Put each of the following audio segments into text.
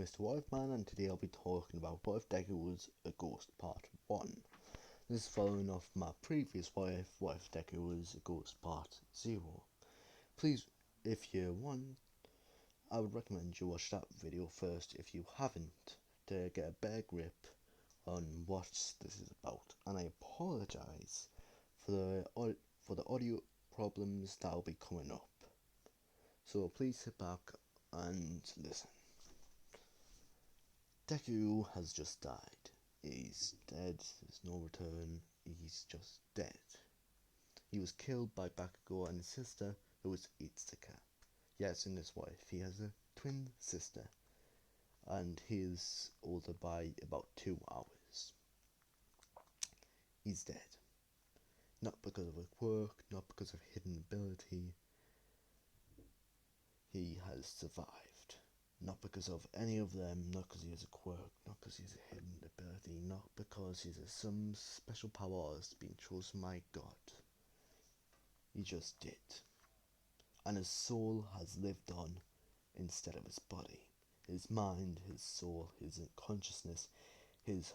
Mr. What If Man, and today I'll be talking about What If Deku Was a Ghost Part 1. This is following off my previous What If Deku Was a Ghost Part 0. Please, if you want, I would recommend you watch that video first if you haven't, to get a better grip on what this is about. And I apologise for the audio problems that will be coming up. So please sit back and listen. Deku has just died. He's dead, there's no return, he's just dead. He was killed by Bakugo and his sister, who was Itsuka. Yes, and his wife. He has a twin sister, and he is older by about 2 hours. He's dead. Not because of a quirk, not because of hidden ability. He has survived. Not because of any of them, not because he has a quirk, not because he has a hidden ability, not because he has some special powers being chosen by God. He just did. And his soul has lived on instead of his body. His mind, his soul, his consciousness, his,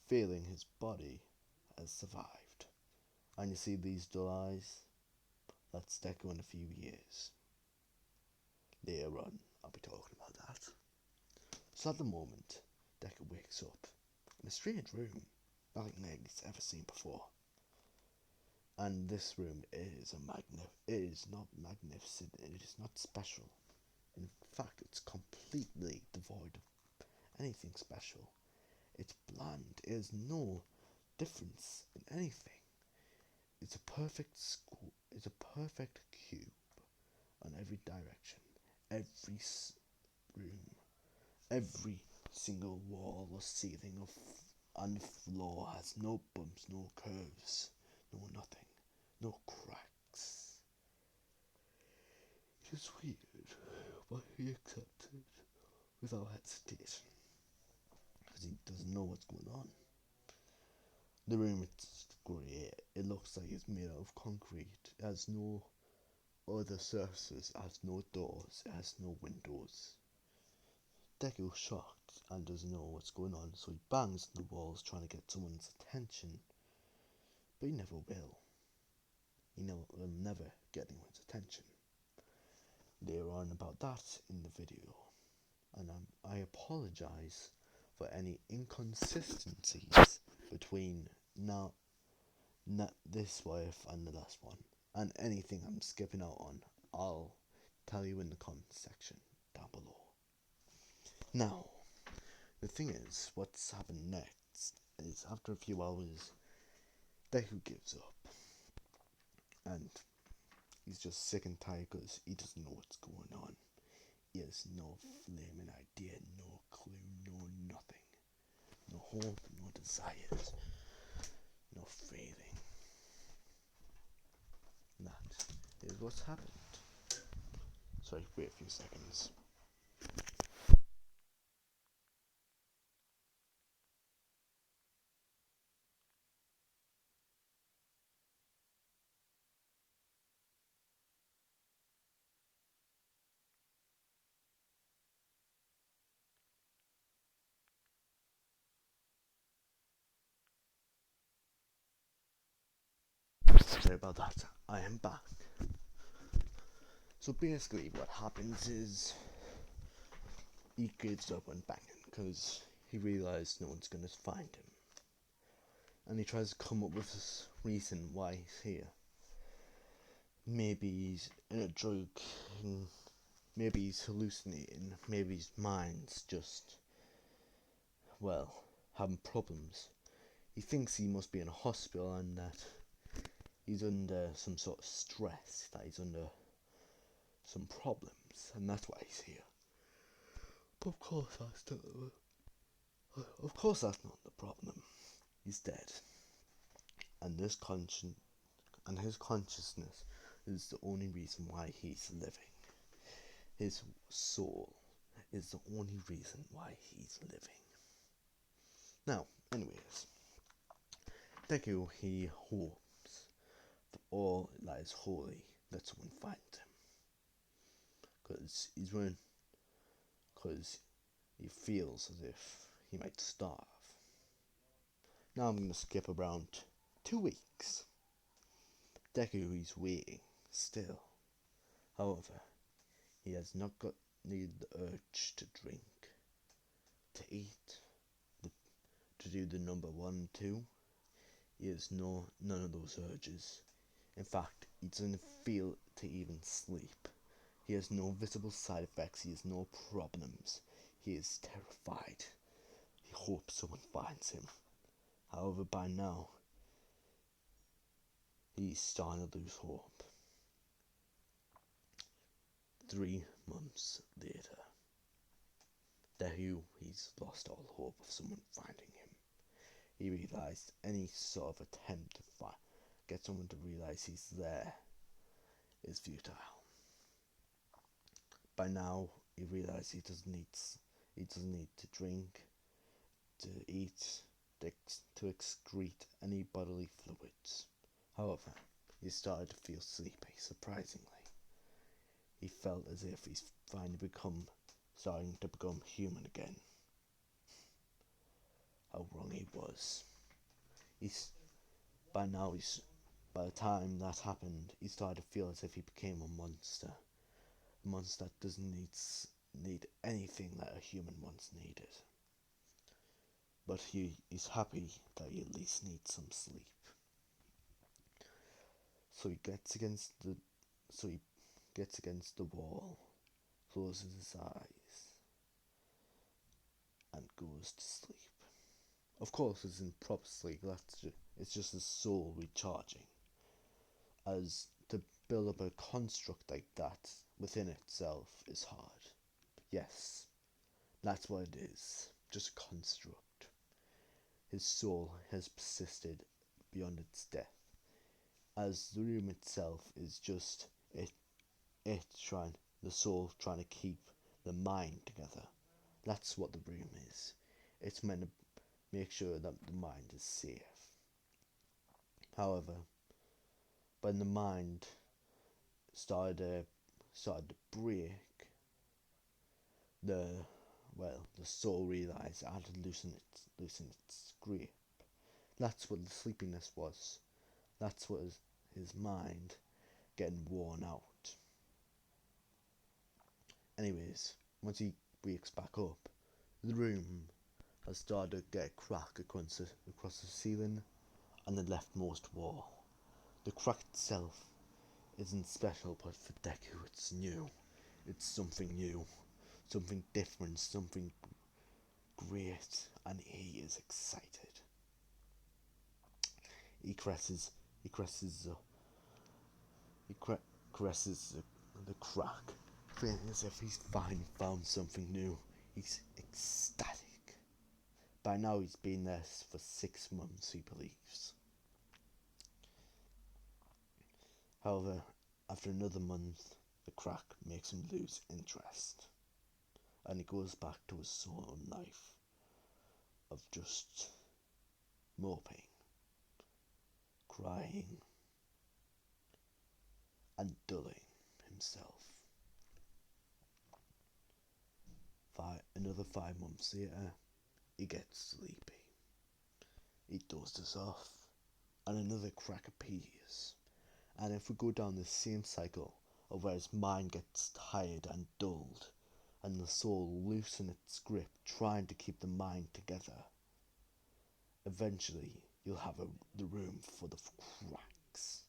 failing his body has survived. And you see these dull eyes? That's Deku in a few years. Later on, I'll be talking about that. So at the moment, Deku wakes up in a strange room, nothing he's ever seen before. And this room is it is not magnificent, it is not special. In fact, it's completely devoid of anything special. It's bland, it has no difference in anything. It's a perfect it's a perfect cube on every direction. Every room, every single wall or ceiling and floor has no bumps, no curves, no nothing, no cracks. It's weird, but he accepts it without hesitation, because he doesn't know what's going on. The room is grey, it looks like it's made out of concrete, it has no other surfaces, it has no doors, it has no windows. Deku's shocked and doesn't know what's going on, so he bangs on the walls trying to get someone's attention. But he never will. He will never get anyone's attention. Later on about that in the video. And I apologise for any inconsistencies between this wife and the last one. And anything I'm skipping out on, I'll tell you in the comments section down below. Now, the thing is, what's happened next is after a few hours, Deku gives up. And he's just sick and tired because he doesn't know what's going on. He has no flaming idea, no clue, no nothing. No hope, no desires, no feeling. That is what's happened. Sorry, wait a few seconds. Sorry about that. I am back. So basically what happens is he gives up on banging because he realised no one's going to find him. And he tries to come up with this reason why he's here. Maybe he's in a drug, maybe he's hallucinating, maybe his mind's just, having problems. He thinks he must be in a hospital and that he's under some sort of stress, that he's under some problems, and that's why he's here. But of course that's not the problem. He's dead, and his consciousness is the only reason why he's living. His soul is the only reason why he's living. Now, anyways, Deku, he hopes for all that is holy that someone finds him, because he's running because he feels as if he might starve. Now I'm going to skip around 2 weeks. Deku is waiting still. However, he has not got neither the urge to drink, to eat, to do the number 1, 2. He has none of those urges. In fact, he doesn't feel to even sleep. He has no visible side effects. He has no problems. He is terrified. He hopes someone finds him. However, by now, he's starting to lose hope. 3 months later, Deku, he's lost all hope of someone finding him. He realised any sort of attempt to get someone to realise he's there is futile. By now, he realised he doesn't need to drink, to eat, to excrete any bodily fluids. However, he started to feel sleepy, surprisingly. He felt as if he's finally starting to become human again. How wrong he was. By the time that happened, he started to feel as if he became a monster. A monster that doesn't need anything that a human once needed. But he's happy that he at least needs some sleep. So he gets against the wall, closes his eyes, and goes to sleep. Of course, it's in proper sleep. It's just his soul recharging. As to build up a construct like that within itself is hard. Yes, that's what it is. Just a construct. His soul has persisted beyond its death. As the room itself is just the soul trying to keep the mind together. That's what the room is. It's meant to make sure that the mind is safe. However, when the mind started to break, the soul realised it had to loosen its grip. That's what the sleepiness was. That's what his mind getting worn out. Anyways, once he wakes back up, the room has started to get a crack across the ceiling and the leftmost wall. The crack itself isn't special, but for Deku it's new. It's something new, something different, something great, and he is excited. He caresses the crack, feeling as if he's finally found something new. He's ecstatic. By now he's been there for 6 months, he believes. However, after another month, the crack makes him lose interest, and he goes back to his solo life of just moping, crying, and dulling himself. Another 5 months later, he gets sleepy. He dozes off, and another crack appears. And if we go down the same cycle of where his mind gets tired and dulled, and the soul loosens its grip, trying to keep the mind together, eventually you'll have the room full of cracks.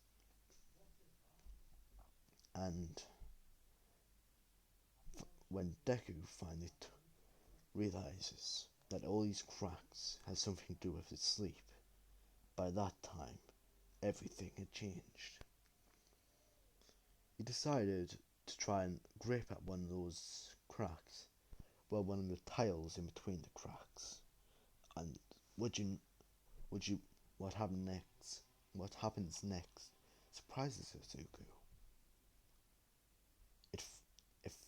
And when Deku finally realizes that all these cracks has something to do with his sleep, by that time everything had changed. He decided to try and grip at one of those cracks, one of the tiles in between the cracks. And what happened next? What happens next surprises Suzuku. It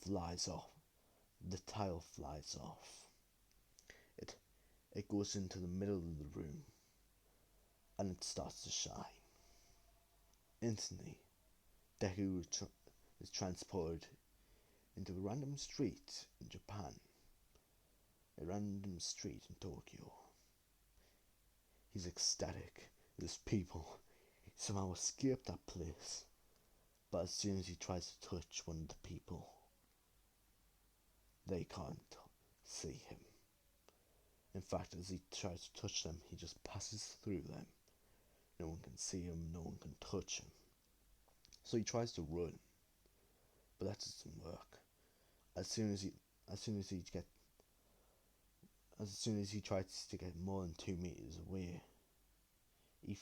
flies off. The tile flies off. It goes into the middle of the room, and it starts to shine. Instantly, Deku is transported into a random street in Japan, a random street in Tokyo. He's ecstatic. There's people somehow escape that place. But as soon as he tries to touch one of the people, they can't see him. In fact, as he tries to touch them, he just passes through them. No one can see him, no one can touch him. So he tries to run, but that doesn't work. As soon as he tries to get more than 2 meters away, he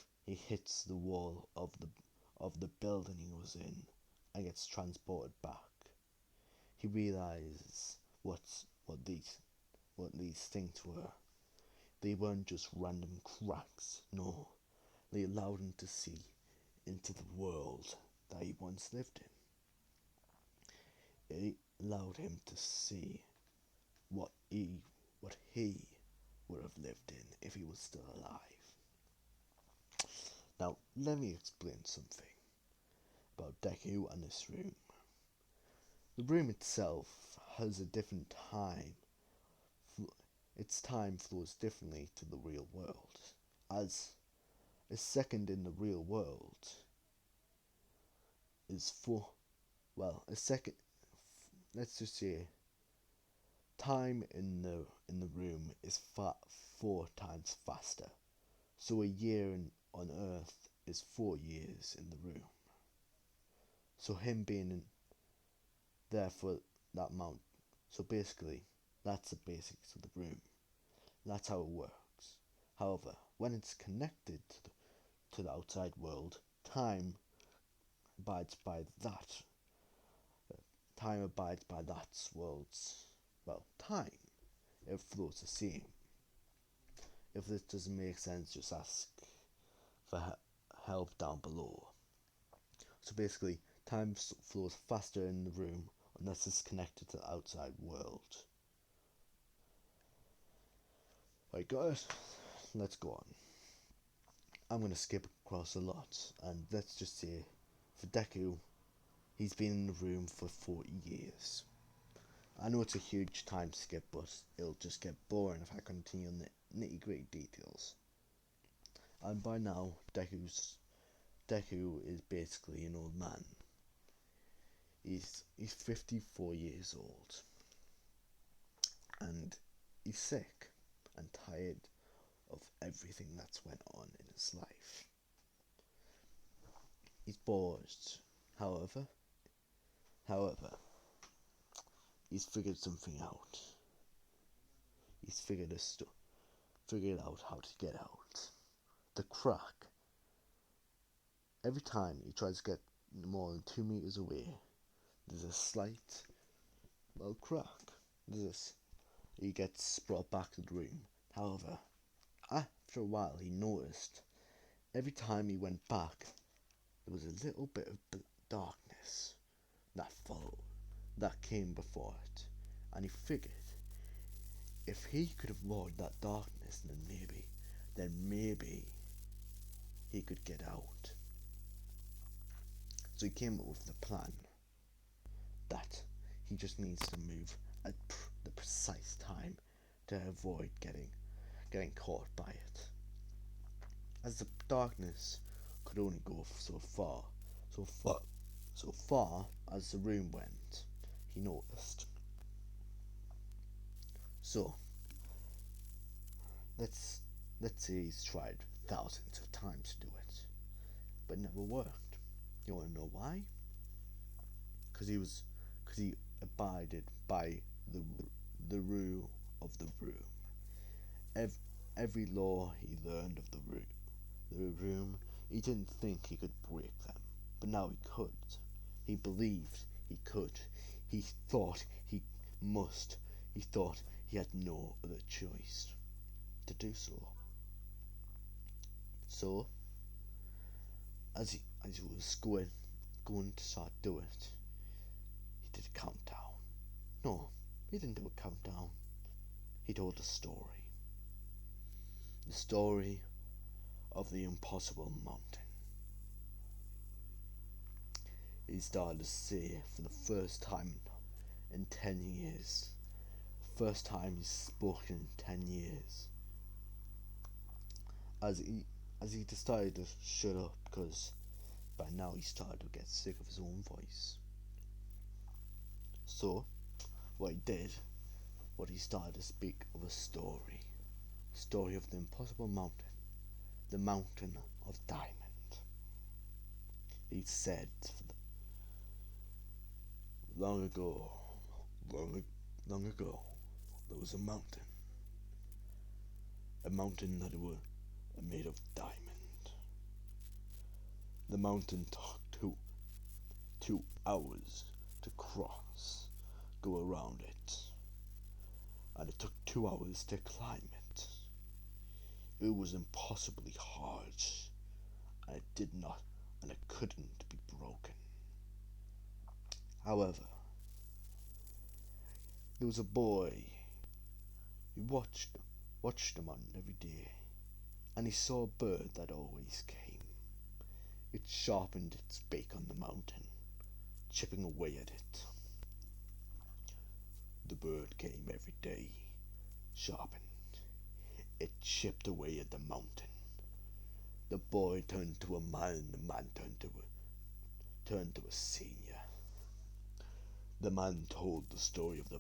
hits the wall of the building he was in and gets transported back. He realizes what these things were. They weren't just random cracks. No, they allowed him to see into the world that he once lived in. It allowed him to see what he would have lived in if he was still alive. Now, let me explain something about Deku and this room. The room itself has a different time. Its time flows differently to the real world, as a second in the real world is a second. Let's just say time in the room is 4 times faster. So a year on Earth is 4 years in the room. So him being there for that amount. So basically, that's the basics of the room. That's how it works. However, when it's connected to the outside world, time abides by that. Time abides by that world's, time. It flows the same. If this doesn't make sense, just ask for help down below. So basically, time flows faster in the room unless it's connected to the outside world. Right, guys, let's go on. I'm going to skip across a lot, and let's just say, for Deku, he's been in the room for 40 years. I know it's a huge time skip, but it'll just get boring if I continue on the nitty-gritty details. And by now, Deku is basically an old man. He's 54 years old, and he's sick and tired of everything that's went on in his life. He's bored. However, he's figured something out. He's figured out how to get out. The crack. Every time he tries to get more than 2 meters away, there's a slight, crack. He gets brought back to the room. However, after a while, he noticed every time he went back, there was a little bit of darkness that came before it, and he figured if he could avoid that darkness, then maybe he could get out. So he came up with the plan that he just needs to move at the precise time to avoid getting caught by it. As the darkness could only go so far as the room went, he noticed. So let's say he's tried thousands of times to do it, but it never worked. You want to know why? Because he abided by the rule of the room. Every law he learned of the room, he didn't think he could break them, but now he could. He believed he could. He thought he must. He thought he had no other choice to do so. So, as he was going to start doing it, he did a countdown. No, he didn't do a countdown. He told a story. The story of the impossible mountain. He started to say for the first time in 10 years, first time he's spoken in 10 years. As he decided to shut up because by now he started to get sick of his own voice. So, what he did, he started to speak of a story. Story of the impossible mountain. The mountain of diamond. He said, long ago, there was a mountain that was made of diamond. The mountain took 2 hours to go around it, and it took 2 hours to climb it. It was impossibly hard, and it couldn't be broken. However, there was a boy who watched the mountain every day, and he saw a bird that always came. It sharpened its beak on the mountain, chipping away at it. The bird came every day, sharpened. It chipped away at the mountain. The boy turned to a man, the man turned to a senior. The man told the story of the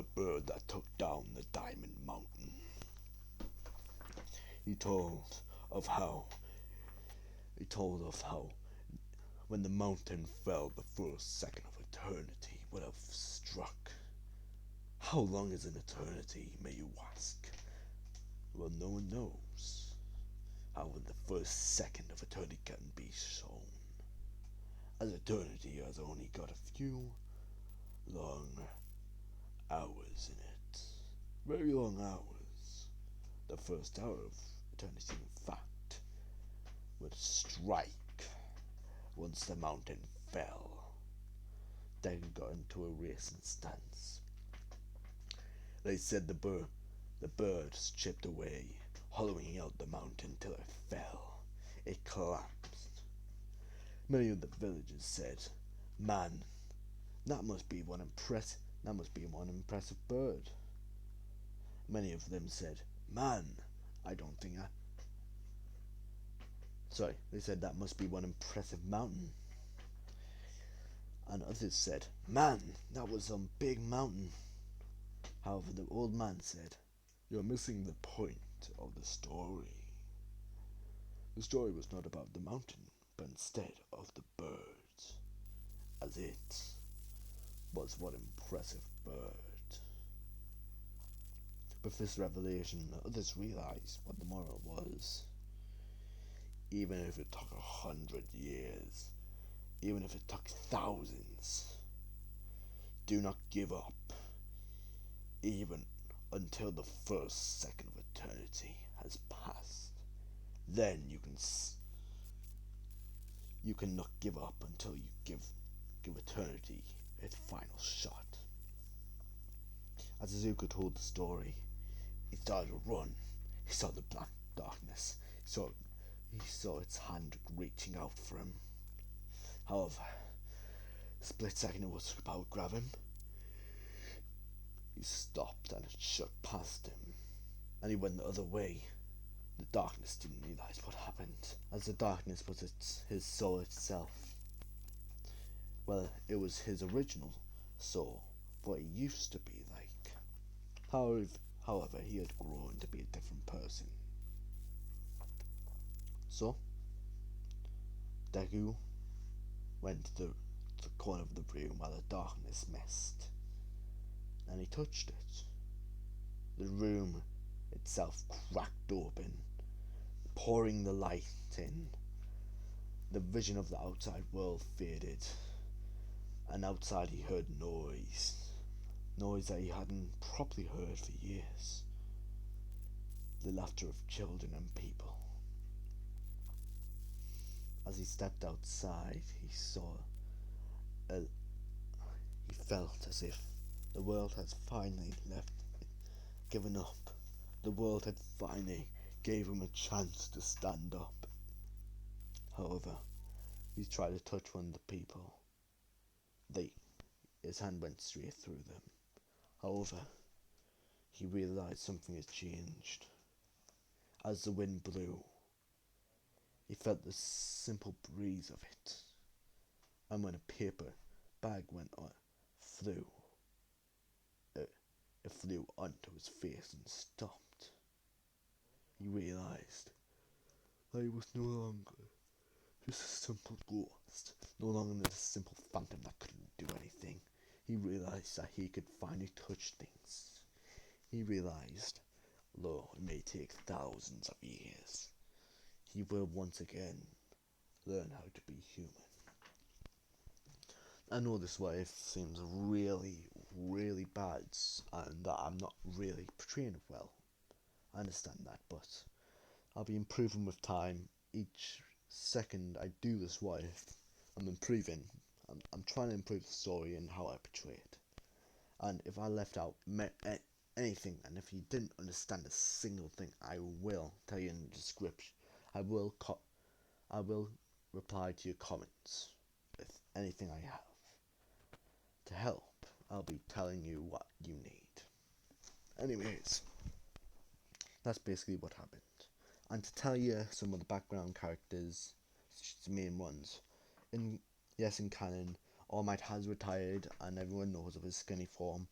bird that took down the Diamond Mountain. He told of how when the mountain fell, the first second of eternity would have struck. How long is an eternity, may you ask? Well, no one knows. However, the first second of eternity can be shown, as eternity has only got a few long hours in it. Very long hours. The first hour of eternity, in fact, would strike once the mountain fell. Deku got into a racing stance. They said the birds chipped away, hollowing out the mountain till it fell. It collapsed. Many of the villagers said, "Man, that must be one impressive bird." Many of them said, "Man, they said that must be one impressive mountain." And others said, "Man, that was some big mountain." However, the old man said, "You're missing the point of the story. The story was not about the mountain, but instead of the birds, as it was one impressive bird." With this revelation, others realized what the moral was. Even if it took 100 years, even if it took thousands, do not give up, even until the first second of eternity has passed. Then you cannot give up until you give eternity its final shot. As Izuku told the story, he started to run. He saw the black darkness. He saw its hand reaching out for him. However, a split second it was about to grab him. He stopped and it shot past him, and he went the other way. The darkness didn't realize what happened, as the darkness was his soul itself. Well, it was his original soul, what he used to be like. However, he had grown to be a different person. So, Deku went to the corner of the room where the darkness messed, and he touched it. The room itself cracked open, pouring the light in. The vision of the outside world faded, and outside he heard noise that he hadn't properly heard for years. The laughter of children and people. As he stepped outside, he felt as if the world had finally given up. The world had finally gave him a chance to stand up. However, he tried to touch one of the people. his hand went straight through them. However, he realised something had changed. As the wind blew, he felt the simple breeze of it, and when a paper bag went through, it flew onto his face and stopped. He realised that he was no longer just a simple ghost, no longer just a simple phantom that couldn't do anything. He realised that he could finally touch things. He realised, though it may take thousands of years, he will once again learn how to be human. I know this wife seems really, really bad, and that I'm not really portraying it well. I understand that, but I'll be improving with time. Each second I do this wife, I'm improving. I'm trying to improve the story and how I portray it. And if I left out anything, and if you didn't understand a single thing, I will tell you in the description. I will reply to your comments with anything I have. To help, I'll be telling you what you need. Anyways, that's basically what happened. And to tell you some of the background characters, such as the main ones, in canon, All Might has retired and everyone knows of his skinny form.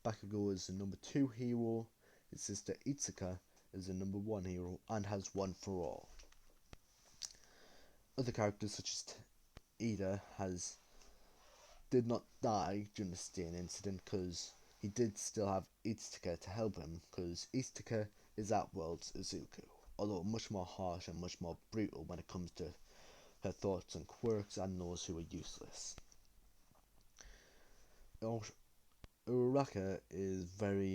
Bakugo is the number 2 hero, his sister Itsuka is the number 1 hero and has one for all. Other characters such as Ida did not die during the Stain incident because he did still have Itsuka to help him, because Itsuka is that world's Izuku, although much more harsh and much more brutal when it comes to her thoughts and quirks and those who are useless. Uraraka is very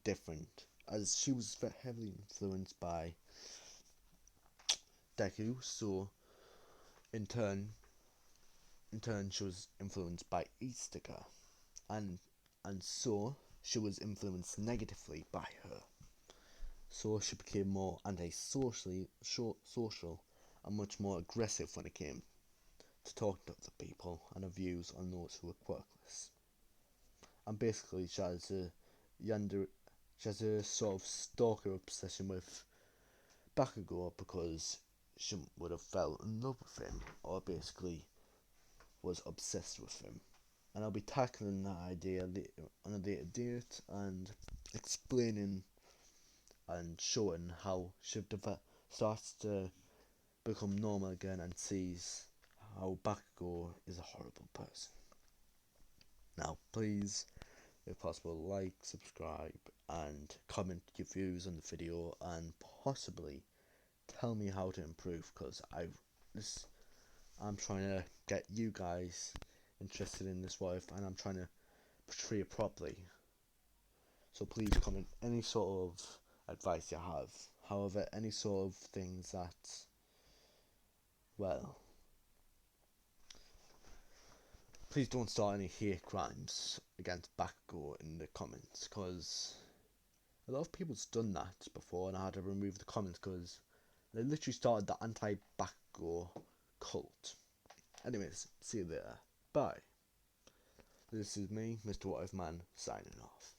different, as she was heavily influenced by Deku, so in turn she was influenced by Itsuka, and so she was influenced negatively by her. So she became more anti-social and much more aggressive when it came to talking to other people and her views on those who were quirkless. And basically she has a sort of stalker obsession with Bakugo, because she would have fell in love with him, or basically was obsessed with him. And I'll be tackling that idea on a later date and explaining and showing how she starts to become normal again and sees how Bakugo is a horrible person. Now please, if possible, like, subscribe and comment your views on the video, and possibly tell me how to improve, because I'm trying to get you guys interested in this wife and I'm trying to portray it properly. So please comment any sort of advice you have. However, any sort of things that, well, please don't start any hate crimes against Bakugo in the comments, because a lot of people's done that before and I had to remove the comments because they literally started the anti-Bakugo cult. Anyways, see you later. Bye. This is me, Mr. What If Man, signing off.